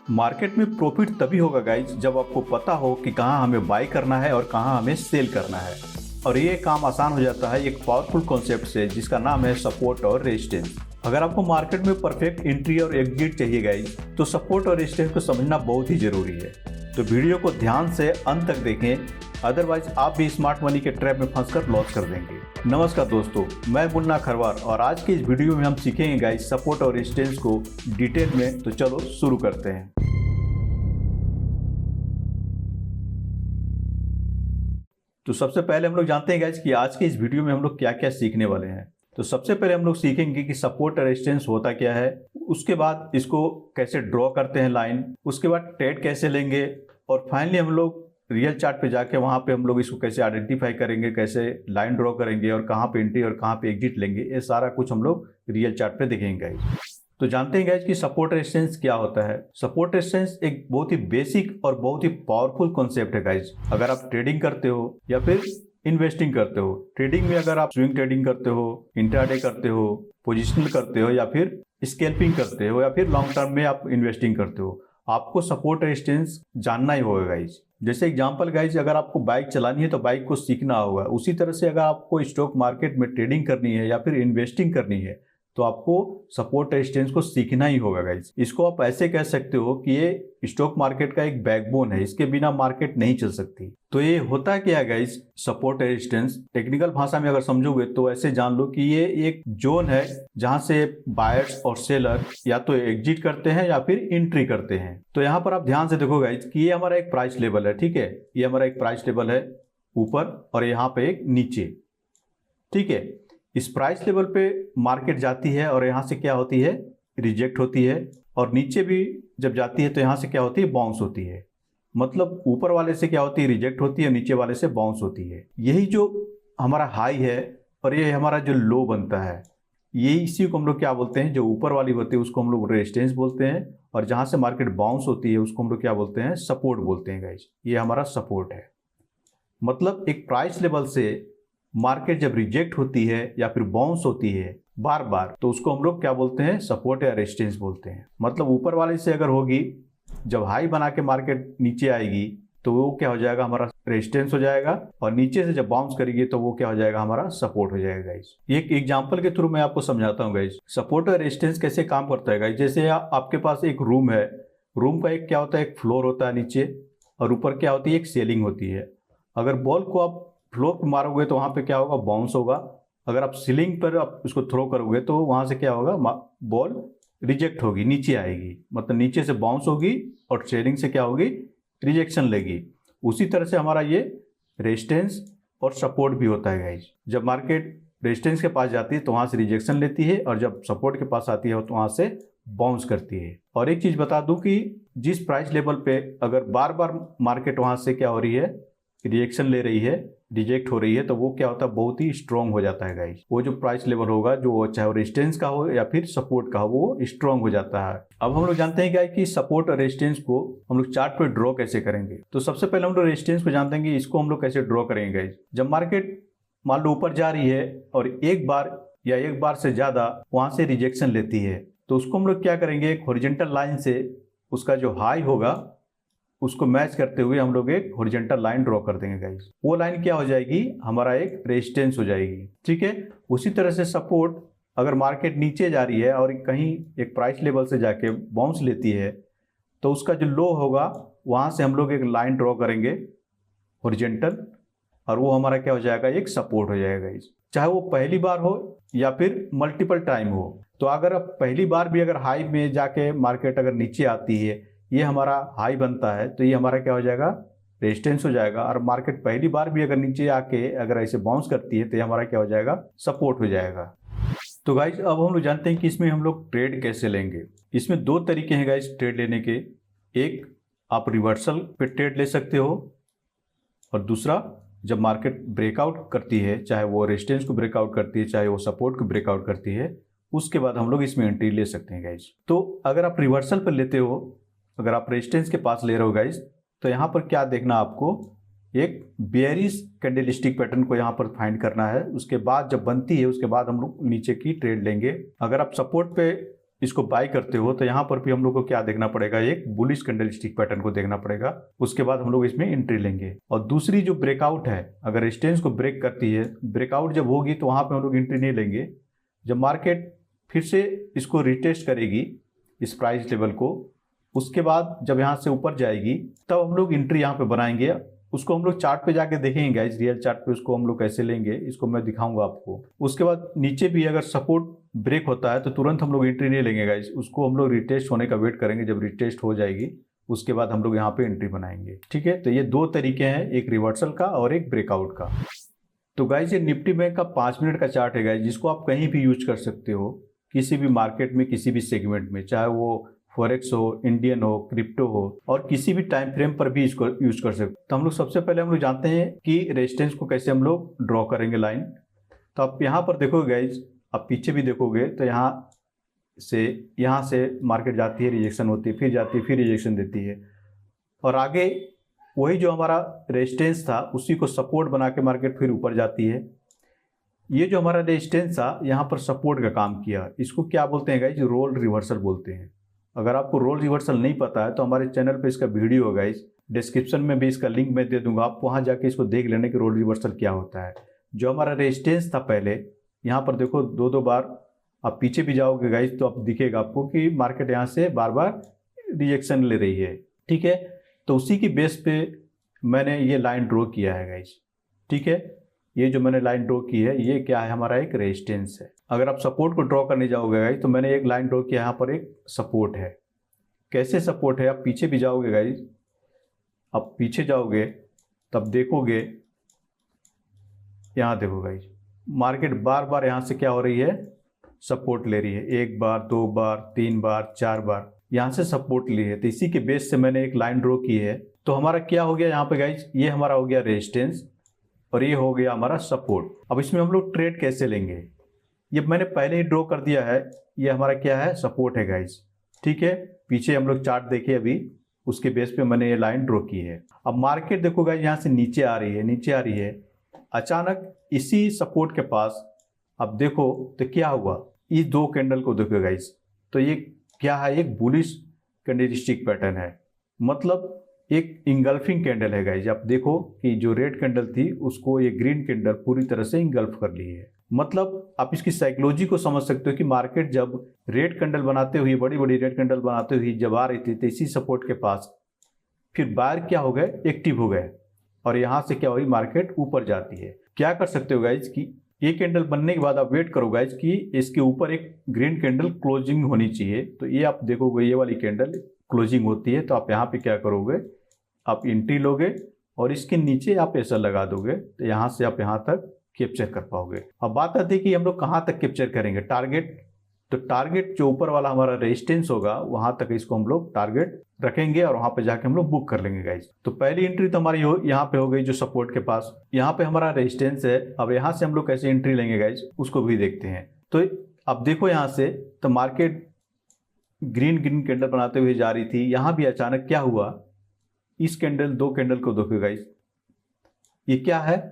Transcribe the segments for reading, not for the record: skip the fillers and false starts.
Market में profit तभी होगा गाइज जब आपको पता हो कि कहाँ हमें बाय करना है और कहाँ हमें सेल करना है। और ये काम आसान हो जाता है एक पावरफुल कॉन्सेप्ट से जिसका नाम है सपोर्ट और रेजिस्टेंस। अगर आपको मार्केट में परफेक्ट एंट्री और एग्जिट चाहिए गाइज तो सपोर्ट और रेजिस्टेंस को समझना बहुत ही जरूरी है। तो वीडियो को ध्यान से अंत तक देखें, अदरवाइज आप भी स्मार्ट मनी के ट्रैप में फंसकर लॉस कर देंगे। नमस्कार दोस्तों, मैं मुन्ना खरवार और आज की इस वीडियो में हम सीखेंगे गाइज सपोर्ट और रेजिस्टेंस को डिटेल में। तो चलो शुरू करते हैं। तो सबसे पहले हम लोग जानते हैं गाइज कि आज के इस वीडियो में हम लोग क्या क्या सीखने वाले हैं। तो सबसे पहले हम लोग सीखेंगे कि सपोर्ट और रेजिस्टेंस होता क्या है, उसके बाद इसको कैसे ड्रॉ करते हैं लाइन, उसके बाद ट्रेड कैसे लेंगे, और फाइनली हम लोग रियल चार्ट पे जाके वहां पे हम लोग इसको कैसे आइडेंटिफाई करेंगे, कैसे लाइन ड्रॉ करेंगे और कहाँ पे एंट्री और कहाँ पे एग्जिट लेंगे। ये सारा कुछ हम लोग रियल चार्ट पे देखेंगे गाइज। तो जानते हैं गाइज कि सपोर्ट रेजिस्टेंस क्या होता है। सपोर्ट रेजिस्टेंस एक बहुत ही बेसिक और बहुत ही पावरफुल कॉन्सेप्ट है गाइज। अगर आप ट्रेडिंग करते हो या फिर इन्वेस्टिंग करते हो, ट्रेडिंग में अगर आप स्विंग ट्रेडिंग करते हो, इंट्राडे करते हो, पोजिशनल करते हो या फिर स्कैल्पिंग करते हो या फिर लॉन्ग टर्म में आप इन्वेस्टिंग करते हो, आपको सपोर्ट रेजिस्टेंस जानना ही होगा गाइज। जैसे एग्जांपल गाइज, अगर आपको बाइक चलानी है तो बाइक को सीखना होगा। उसी तरह से अगर आपको स्टॉक मार्केट में ट्रेडिंग करनी है या फिर इन्वेस्टिंग करनी है तो आपको सपोर्ट रेजिस्टेंस को सीखना ही होगा गाइज। इसको आप ऐसे कह सकते हो कि ये स्टॉक मार्केट का एक बैकबोन है, इसके बिना मार्केट नहीं चल सकती। तो ये होता क्या है गाइज, सपोर्ट रेजिस्टेंस टेक्निकल भाषा में अगर समझोगे तो ऐसे जान लो कि ये एक जोन है जहां से बायर्स और सेलर या तो एग्जिट करते हैं या फिर एंट्री करते हैं। तो यहाँ पर आप ध्यान से देखो गाइज कि ये हमारा एक प्राइस लेवल है, ठीक है। ये हमारा एक प्राइस लेवल है ऊपर और यहाँ पे एक नीचे, ठीक है। इस प्राइस लेवल पे मार्केट जाती है और यहाँ से क्या होती है, रिजेक्ट होती है, और नीचे भी जब जाती है तो यहाँ से क्या होती है, बाउंस होती है। मतलब ऊपर वाले से क्या होती है, रिजेक्ट होती है, नीचे वाले से बाउंस होती है। यही जो हमारा हाई है और ये हमारा जो लो बनता है, ये इसी को हम लोग क्या बोलते हैं, जो ऊपर वाली होती है उसको हम लोग रेजिस्टेंस बोलते हैं, और जहाँ से मार्केट बाउंस होती है उसको हम लोग क्या बोलते हैं, सपोर्ट बोलते हैं गाइज। ये हमारा सपोर्ट है। मतलब एक प्राइस लेवल से मार्केट जब रिजेक्ट होती है या फिर बाउंस होती है बार बार, तो उसको हम लोग क्या बोलते हैं, सपोर्ट या रेजिस्टेंस बोलते हैं। मतलब ऊपर वाले से अगर होगी, जब हाई बना के मार्केट नीचे आएगी तो वो क्या हो जाएगा, हमारा रेजिस्टेंस हो जाएगा, और नीचे से जब बाउंस करेगी तो वो क्या हो जाएगा, हमारा सपोर्ट हो जाएगा गाइज। एक एग्जांपल के थ्रू मैं आपको समझाता हूँ गाइज सपोर्ट और रेजिस्टेंस कैसे काम करता है गाइज। जैसे आपके पास एक रूम है, रूम का एक क्या होता है, एक फ्लोर होता है नीचे, और ऊपर क्या होती है, एक सीलिंग होती है। अगर बॉल को आप फ्लोर पर मारोगे तो वहाँ पे क्या होगा, बाउंस होगा। अगर आप सीलिंग पर आप उसको थ्रो करोगे तो वहाँ से क्या होगा, बॉल रिजेक्ट होगी, नीचे आएगी। मतलब नीचे से बाउंस होगी और सीलिंग से क्या होगी, रिजेक्शन लेगी। उसी तरह से हमारा ये रेजिस्टेंस और सपोर्ट भी होता है गाइज। जब मार्केट रेजिस्टेंस के पास जाती है तो वहाँ से रिजेक्शन लेती है, और जब सपोर्ट के पास आती है तो वहाँ से बाउंस करती है। और एक चीज़ बता दूं कि जिस प्राइस लेवल पे अगर बार बार मार्केट वहाँ से क्या हो रही है, रिएक्शन ले रही है, रिजेक्ट हो रही है, तो वो क्या होता है, बहुत ही स्ट्रॉन्ग हो जाता है गाइज। वो जो प्राइस लेवल होगा, जो चाहे वो रेजिस्टेंस का हो या फिर सपोर्ट का हो, वो स्ट्रॉन्ग हो जाता है। अब हम लोग जानते हैं क्या कि सपोर्ट और रेजिस्टेंस को हम लोग चार्ट पे ड्रॉ कैसे करेंगे। तो सबसे पहले हम लोग रेजिस्टेंस को जानते हैं कि इसको हम लोग कैसे ड्रॉ करेंगे गाइज। जब मार्केट मान लो ऊपर जा रही है और एक बार या एक बार से ज्यादा वहां से रिजेक्शन लेती है, तो उसको हम लोग क्या करेंगे, एक हॉरिजॉन्टल लाइन से उसका जो हाई होगा उसको मैच करते हुए हम लोग एक हॉरिजॉन्टल लाइन ड्रॉ कर देंगे गाइस। वो लाइन क्या हो जाएगी, हमारा एक रेजिस्टेंस हो जाएगी, ठीक है। उसी तरह से सपोर्ट, अगर मार्केट नीचे जा रही है और कहीं एक प्राइस लेवल से जाके बाउंस लेती है तो उसका जो लो होगा वहां से हम लोग एक लाइन ड्रॉ करेंगे हॉरिजॉन्टल, और वो हमारा क्या हो जाएगा, एक सपोर्ट हो जाएगा गाइस। चाहे वो पहली बार हो या फिर मल्टीपल टाइम हो। तो अगर अब पहली बार भी अगर हाई में जाके मार्केट अगर नीचे आती है, ये हमारा हाई बनता है, तो ये हमारा क्या हो जाएगा, रेजिस्टेंस हो जाएगा। और मार्केट पहली बार भी अगर नीचे आके अगर ऐसे बाउंस करती है तो ये हमारा क्या हो जाएगा, सपोर्ट हो जाएगा। तो गाइज अब हम लोग जानते हैं कि इसमें हम लोग ट्रेड कैसे लेंगे। इसमें दो तरीके हैं गाइज ट्रेड लेने के। एक, आप रिवर्सल पे ट्रेड ले सकते हो, और दूसरा, जब मार्केट ब्रेकआउट करती है, चाहे वो रेजिस्टेंस को ब्रेकआउट करती है, चाहे वो सपोर्ट को ब्रेकआउट करती है, उसके बाद हम लोग इसमें एंट्री ले सकते हैं गाइज। तो अगर आप रिवर्सल पर लेते हो, अगर आप रेजिस्टेंस के पास ले रहे हो गाइज, तो यहाँ पर क्या देखना, आपको एक बेयरिश कैंडलस्टिक पैटर्न को यहाँ पर फाइंड करना है। उसके बाद जब बनती है उसके बाद हम लोग नीचे की ट्रेड लेंगे। अगर आप सपोर्ट पे इसको बाय करते हो तो यहाँ पर भी हम लोग को क्या देखना पड़ेगा, एक बुलिश कैंडलस्टिक पैटर्न को देखना पड़ेगा। उसके बाद हम लोग इसमें एंट्री लेंगे। और दूसरी जो ब्रेकआउट है, अगर रेजिस्टेंस को ब्रेक करती है, ब्रेकआउट जब होगी तो वहाँ पे हम लोग एंट्री नहीं लेंगे। जब मार्केट फिर से इसको रिटेस्ट करेगी इस प्राइस लेवल को, उसके बाद जब यहाँ से ऊपर जाएगी तब हम लोग एंट्री यहाँ पे बनाएंगे। उसको हम लोग चार्ट पे जाके देखेंगे गाइस, रियल चार्ट पे उसको हम लोग कैसे लेंगे, इसको मैं दिखाऊंगा आपको। उसके बाद नीचे भी अगर सपोर्ट ब्रेक होता है तो तुरंत हम लोग एंट्री नहीं लेंगे गाइस, उसको हम लोग रिटेस्ट होने का वेट करेंगे। जब रिटेस्ट हो जाएगी उसके बाद हम लोग यहाँ पे एंट्री बनाएंगे। ठीक है, तो ये दो तरीके हैं, एक रिवर्सल का और एक ब्रेकआउट का। तो गाइस ये निफ्टी बैंक का 5 मिनट का चार्ट है गाइस, जिसको आप कहीं भी यूज कर सकते हो, किसी भी मार्केट में, किसी भी सेगमेंट में, चाहे वो फॉरेक्स हो, इंडियन हो, क्रिप्टो हो, और किसी भी टाइम फ्रेम पर भी इसको यूज कर सकते। तो हम लोग सबसे पहले हम लोग जानते हैं कि रेजिस्टेंस को कैसे हम लोग ड्रॉ करेंगे लाइन। तो आप यहाँ पर देखोगे गाइज, आप पीछे भी देखोगे तो यहाँ से मार्केट जाती है, रिजेक्शन होती है, फिर जाती है, फिर रिजेक्शन देती है, और आगे वही जो हमारा रेजिस्टेंस था उसी को सपोर्ट बना के मार्केट फिर ऊपर जाती है। ये जो हमारा रेजिस्टेंस था यहाँ पर सपोर्ट का काम किया, इसको क्या बोलते हैं गाइज, रोल रिवर्सल बोलते हैं। अगर आपको रोल रिवर्सल नहीं पता है तो हमारे चैनल पे इसका वीडियो होगा, इस डिस्क्रिप्शन में भी इसका लिंक मैं दे दूंगा, आप वहाँ जाके इसको देख लेने कि रोल रिवर्सल क्या होता है। जो हमारा रेजिस्टेंस था पहले, यहाँ पर देखो दो बार आप पीछे भी जाओगे गाइज तो आप दिखेगा आपको कि मार्केट यहाँ से बार बार रिजेक्शन ले रही है। ठीक है, तो उसी की बेस पे मैंने ये लाइन ड्रॉ किया है गाइज। ठीक है, ये जो मैंने लाइन ड्रॉ की है ये क्या है, हमारा एक रेजिस्टेंस है। अगर आप सपोर्ट को ड्रॉ करने जाओगे गाइज तो मैंने एक लाइन ड्रॉ किया, यहाँ पर एक सपोर्ट है। कैसे सपोर्ट है, आप पीछे भी जाओगे गाइज, आप पीछे जाओगे तब देखोगे, यहाँ देखो गाइज, मार्केट बार बार यहाँ से क्या हो रही है, सपोर्ट ले रही है। 1 बार, 2 बार, 3 बार, 4 बार यहाँ से सपोर्ट ली है। तो इसी के बेस से मैंने एक लाइन ड्रॉ की है। तो हमारा क्या हो गया यहाँ पे गाइज, ये हमारा हो गया रेजिस्टेंस और ये हो गया हमारा सपोर्ट। अब इसमें हम लोग ट्रेड कैसे लेंगे, ये मैंने पहले ही ड्रॉ कर दिया है। ये हमारा क्या है, सपोर्ट है गाइज। ठीक है, पीछे हम लोग चार्ट देखे अभी, उसके बेस पे मैंने ये लाइन ड्रॉ की है। अब मार्केट देखो गाइज यहाँ से नीचे आ रही है, अचानक इसी सपोर्ट के पास अब देखो तो क्या हुआ, इस 2 कैंडल को देखो गाइज, तो ये क्या है, एक बुलिश कैंडलस्टिक पैटर्न है, मतलब एक इंगल्फिंग कैंडल है गाइज। आप देखो कि जो रेड कैंडल थी उसको ये ग्रीन कैंडल पूरी तरह से इंगल्फ कर ली है। मतलब आप इसकी साइकोलॉजी को समझ सकते हो कि मार्केट जब रेड कैंडल बनाते हुए, बड़ी बड़ी रेड कैंडल बनाते हुए जब आ रही थी तो इसी सपोर्ट के पास फिर बायर क्या हो गए, एक्टिव हो गए, और यहाँ से क्या हुई, मार्केट ऊपर जाती है। क्या कर सकते हो गाइज कि ये कैंडल बनने के बाद आप वेट करो गाइज कि इसके ऊपर एक ग्रीन कैंडल क्लोजिंग होनी चाहिए। तो ये आप देखोगे ये वाली कैंडल क्लोजिंग होती है, तो आप यहाँ पे क्या करोगे, आप एंट्री लोगे और इसके नीचे आप ऐसा लगा दोगे, तो यहाँ से आप यहाँ तक कैप्चर कर पाओगे। अब बात आती है कि हम लोग कहाँ तक कैप्चर करेंगे, टारगेट। तो टारगेट जो ऊपर वाला हमारा रेजिस्टेंस होगा वहाँ तक इसको हम लोग टारगेट रखेंगे और वहाँ पे जाके हम लोग बुक कर लेंगे गाइज। तो पहली एंट्री तो हमारी यहाँ पे हो गई जो सपोर्ट के पास, यहाँ पे हमारा रेजिस्टेंस है। अब यहाँ से हम लोग कैसे एंट्री लेंगे गाइज उसको भी देखते हैं। तो अब देखो यहाँ से तो मार्केट ग्रीन कैंडल बनाते हुए जा रही थी, यहाँ भी अचानक क्या हुआ, इस कैंडल 2 कैंडल को देखो गाइज, ये क्या है,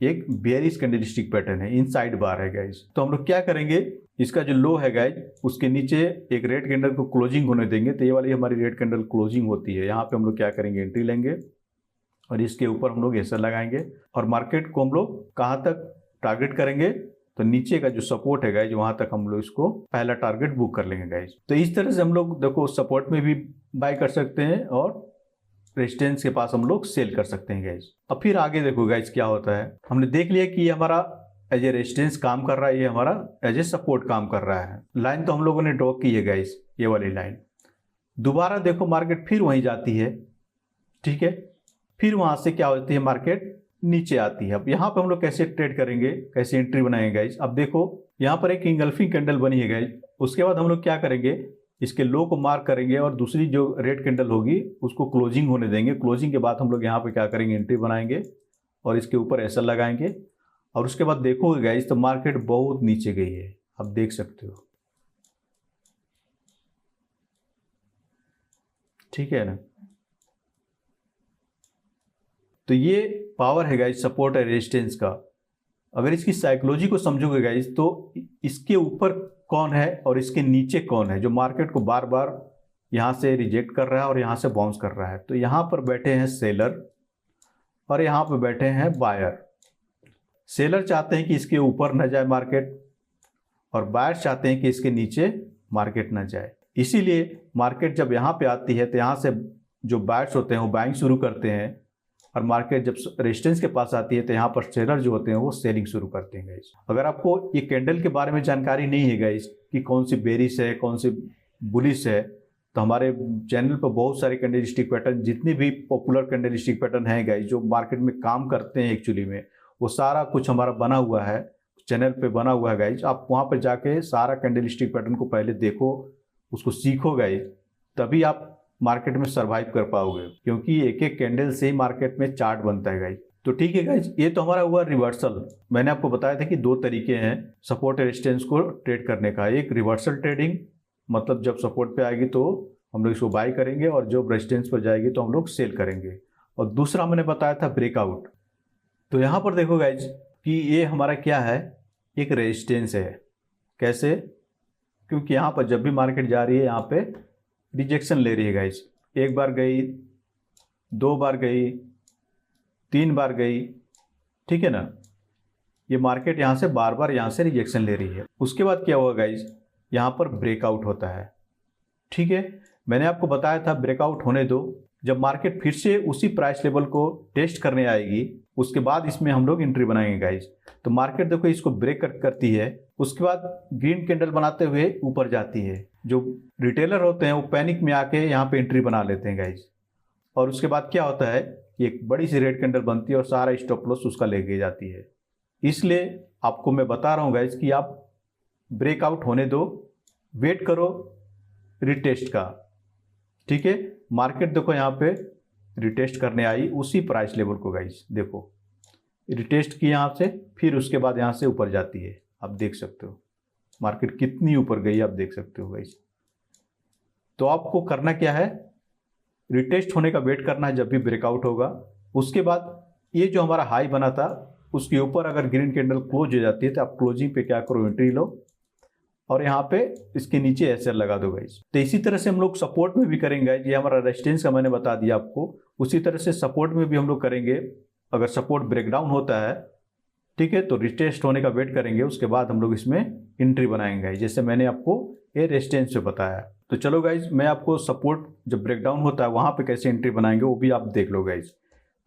एक बेयरिश कैंडलस्टिक पैटर्न है, इनसाइड बार है गाइज। तो हम लोग क्या करेंगे, इसका जो लो है गाइज उसके नीचे एक रेड कैंडल को क्लोजिंग होने देंगे। तो ये वाली हमारी रेड कैंडल क्लोजिंग होती है, यहाँ पे हम लोग क्या करेंगे, एंट्री लेंगे और इसके ऊपर हम लोग ऐसा लगाएंगे और मार्केट को हम लोग कहाँ तक टारगेट करेंगे, तो नीचे का जो सपोर्ट है गाइज वहां तक हम लोग इसको पहला टारगेट बुक कर लेंगे गाइज। तो इस तरह से हम लोग देखो सपोर्ट में भी बाय कर सकते हैं और रेजिस्टेंस के पास हम लोग सेल कर सकते हैं गाइज। अब फिर आगे देखो गाइज क्या होता है, हमने देख लिया कि ये हमारा एज ए रेजिस्टेंस काम कर रहा है, ये हमारा एज ए सपोर्ट काम कर रहा है। लाइन तो हम लोगों ने ड्रॉ की है गाइज, ये वाली लाइन। दोबारा देखो मार्केट फिर वहीं जाती है, ठीक है, फिर वहां से क्या होती है, मार्केट नीचे आती है। अब यहाँ पे हम लोग कैसे ट्रेड करेंगे, कैसे एंट्री बनाएंगे गाइज। अब देखो यहाँ पर एक इंगल्फिंग कैंडल बनी है गाइज, उसके बाद हम लोग क्या करेंगे, इसके लो को मार्क करेंगे और दूसरी जो रेड कैंडल होगी उसको क्लोजिंग होने देंगे। क्लोजिंग के बाद हम लोग यहाँ पे क्या करेंगे, एंट्री बनाएंगे और इसके ऊपर ऐसा लगाएंगे और उसके बाद देखोगे गाइज तो मार्केट बहुत नीचे गई है, आप देख सकते हो, ठीक है ना। तो ये पावर है गाइज सपोर्ट और रेजिस्टेंस का। अगर इसकी साइकोलॉजी को समझोगे गाइज तो इसके ऊपर कौन है और इसके नीचे कौन है जो मार्केट को बार बार यहाँ से रिजेक्ट कर रहा है और यहाँ से बाउंस कर रहा है। तो यहाँ पर बैठे हैं सेलर और यहाँ पर बैठे हैं बायर। सेलर चाहते हैं कि इसके ऊपर न जाए मार्केट और बायर चाहते हैं कि इसके नीचे मार्केट न जाए। इसीलिए मार्केट जब यहाँ पे आती है तो यहाँ से जो बायर्स होते हैं वो बाइंग शुरू करते हैं और मार्केट जब रेजिस्टेंस के पास आती है तो यहाँ पर सेलर जो होते हैं वो सेलिंग शुरू करते हैं गाइस। अगर आपको ये कैंडल के बारे में जानकारी नहीं है गाइस कि कौन सी बेरिश है कौन सी बुलिश है, तो हमारे चैनल पर बहुत सारे कैंडलस्टिक पैटर्न, जितने भी पॉपुलर कैंडलस्टिक पैटर्न हैं गाइस जो मार्केट में काम करते हैं एक्चुअली में, वो सारा कुछ हमारा बना हुआ है, चैनल पे बना हुआ है गाइस। आप वहाँ पर जाके सारा कैंडलस्टिक पैटर्न को पहले देखो, उसको सीखो गाइस, तभी आप मार्केट में सरवाइव कर पाओगे, क्योंकि एक एक कैंडल से ही मार्केट में चार्ट बनता है गाइस। तो ठीक है गाइस, ये तो हमारा हुआ रिवर्सल। मैंने आपको बताया था कि दो तरीके हैं सपोर्ट रेजिस्टेंस को ट्रेड करने का। एक रिवर्सल ट्रेडिंग, मतलब जब सपोर्ट पे आएगी तो हम लोग इसको बाय करेंगे और जब रेजिस्टेंस पर जाएगी तो हम लोग सेल करेंगे। और दूसरा मैंने बताया था ब्रेकआउट। तो यहाँ पर देखो गाइज कि ये हमारा क्या है, एक रेजिस्टेंस है। कैसे? क्योंकि यहाँ पर जब भी मार्केट जा रही है यहाँ पे रिजेक्शन ले रही है गाइज। एक बार गई, दो बार गई, तीन बार गई, ठीक है ना। ये मार्केट यहाँ से बार बार यहाँ से रिजेक्शन ले रही है। उसके बाद क्या हुआ गाइज, यहाँ पर ब्रेकआउट होता है। ठीक है, मैंने आपको बताया था ब्रेकआउट होने दो। जब मार्केट फिर से उसी प्राइस लेवल को टेस्ट करने आएगी उसके बाद इसमें हम लोग एंट्री बनाएंगे गाइज। तो मार्केट देखो इसको ब्रेक करती है, उसके बाद ग्रीन कैंडल बनाते हुए ऊपर जाती है। जो रिटेलर होते हैं वो पैनिक में आके यहाँ पे एंट्री बना लेते हैं गाइज। और उसके बाद क्या होता है, एक बड़ी सी रेड कैंडल बनती है और सारा स्टॉप लॉस उसका लेके जाती है। इसलिए आपको मैं बता रहा हूँ गाइज कि आप ब्रेकआउट होने दो, वेट करो रिटेस्ट का। ठीक है, मार्केट देखो यहाँ पे रिटेस्ट करने आई उसी प्राइस लेवल को गाइज। देखो रिटेस्ट की यहाँ से, फिर उसके बाद यहाँ से ऊपर जाती है। आप देख सकते हो मार्केट कितनी ऊपर गई, आप देख सकते हो गाइज। तो आपको करना क्या है, रिटेस्ट होने का वेट करना है जब भी ब्रेकआउट होगा। उसके बाद ये जो हमारा हाई बना था उसके ऊपर अगर ग्रीन कैंडल क्लोज हो जाती है तो आप क्लोजिंग पे क्या करो, एंट्री लो और यहाँ पे इसके नीचे एसएल लगा दो गाइज। तो इसी तरह से हम लोग सपोर्ट में भी करेंगे। ये हमारा रेजिस्टेंस का मैंने बता दिया आपको, उसी तरह से सपोर्ट में भी हम लोग करेंगे। अगर सपोर्ट ब्रेकडाउन होता है, ठीक है, तो रिटेस्ट होने का वेट करेंगे, उसके बाद हम लोग इसमें एंट्री बनाएंगे गाइज, जैसे मैंने आपको ये रेजिस्टेंस पे बताया। तो चलो गाइज, मैं आपको सपोर्ट जब ब्रेकडाउन होता है वहाँ पे कैसे एंट्री बनाएंगे वो भी आप देख लो गाइज।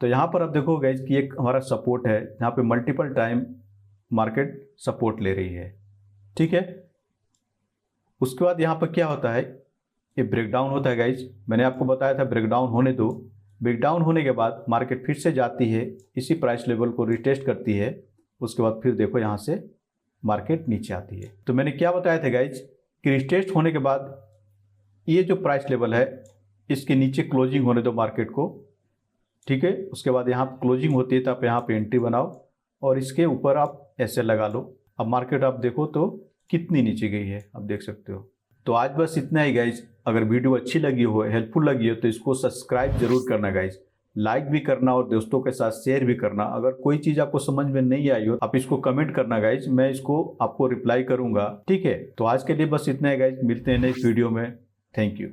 तो यहाँ पर आप देखो गाइज कि एक हमारा सपोर्ट है, यहाँ पे मल्टीपल टाइम मार्केट सपोर्ट ले रही है। ठीक है, उसके बाद यहाँ पर क्या होता है, ये ब्रेकडाउन होता है गाइज। मैंने आपको बताया था ब्रेकडाउन होने दो। ब्रेकडाउन होने के बाद मार्केट फिर से जाती है, इसी प्राइस लेवल को रिटेस्ट करती है। उसके बाद फिर देखो यहाँ से मार्केट नीचे आती है। तो मैंने क्या बताया था गाइज कि रिटेस्ट होने के बाद ये जो प्राइस लेवल है इसके नीचे क्लोजिंग होने दो मार्केट को। ठीक है, उसके बाद यहाँ क्लोजिंग होती है तो आप यहाँ पे एंट्री बनाओ और इसके ऊपर आप ऐसे लगा लो। अब मार्केट आप देखो तो कितनी नीचे गई है, आप देख सकते हो। तो आज बस इतना ही गाइज। अगर वीडियो अच्छी लगी हो, हेल्पफुल लगी हो तो इसको सब्सक्राइब जरूर करना गाइज, लाइक भी करना और दोस्तों के साथ शेयर भी करना। अगर कोई चीज़ आपको समझ में नहीं आई हो आप इसको कमेंट करना गाइज, मैं इसको आपको रिप्लाई करूंगा। ठीक है, तो आज के लिए बस इतना है गाइज, मिलते हैं नेक्स्ट वीडियो में। Thank you.